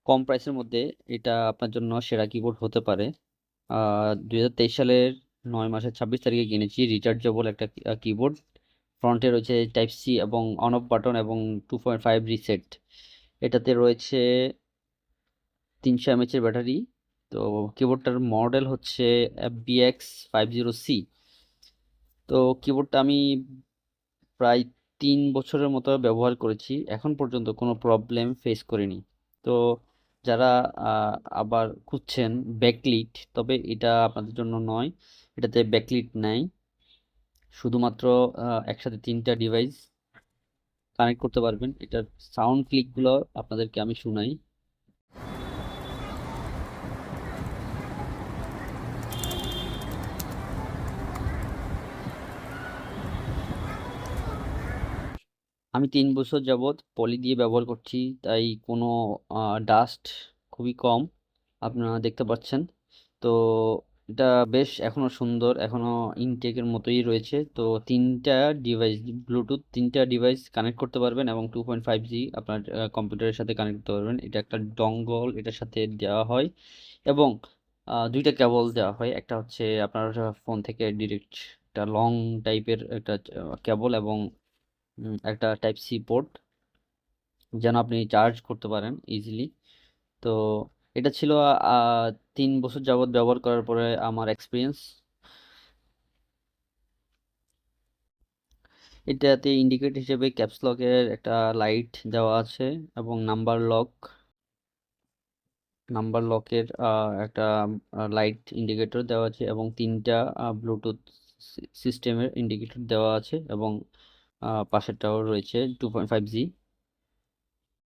কম প্রাইসের মধ্যে এটা আপনার জন্য সেরা কিবোর্ড হতে পারে। 2023 সালের 9 মাসের 26 তারিখে কিনেছি রিচার্জেবল একটা কিবোর্ড। ফ্রন্টে রয়েছে টাইপ সি এবং অন অফ বাটন এবং 2.5 রিসেট। এটাতে রয়েছে 300 mAh এর ব্যাটারি। তো কিবোর্ডটার মডেল হচ্ছে FBX50C। তো কিবোর্ডটা আমি প্রায় 3 বছরের মতো ব্যবহার করেছি, এখন পর্যন্ত কোনো প্রবলেম ফেস করিনি। তো যারা আহ, আবার খুঁজছেন ব্যাকলিট, তবে এটা আপনাদের জন্য নয়। এটাতে ব্যাকলিট নাই, শুধুমাত্র একসাথে 3টা ডিভাইস কানেক্ট করতে পারবেন। এটার সাউন্ড ক্লিকগুলো আপনাদেরকে আমি শুনাই। আমি 3 বছর যাবৎ পলি দিয়ে ব্যবহার করছি, তাই কোনো ডাস্ট খুবই কম আপনারা দেখতে পাচ্ছেন। তো এটা বেশ এখনো সুন্দর, এখনো ইনটেকের মতোই রয়েছে। তো তিনটা ডিভাইস, ব্লুটুথ 3টা ডিভাইস কানেক্ট করতে পারবেন এবং 2.5G আপনার কম্পিউটারের সাথে কানেক্ট করতে পারবেন। এটা একটা ডঙ্গল এটার সাথে দেওয়া হয় এবং 2টা কেবল দেওয়া হয়। একটা হচ্ছে আপনার ফোন থেকে ডিরেক্ট একটা লং টাইপের একটা কেবল এবং একটা টাইপ সি পোর্ট, যেন আপনি চার্জ করতে পারেন ইজিলি। তো এটা ছিল আহ 3 বছর যাবত ব্যবহার করার পরে আমার এক্সপিরিয়েন্স। এটাতে ইন্ডিকেট হিসেবে ক্যাপস লকের একটা লাইট দেওয়া আছে এবং নাম্বার লকের একটা লাইট ইন্ডিকেটর দেওয়া আছে এবং 3টা ব্লুটুথ সিস্টেমের ইন্ডিকেটর দেওয়া আছে এবং পাশেরটাও রয়েছে 2.5G।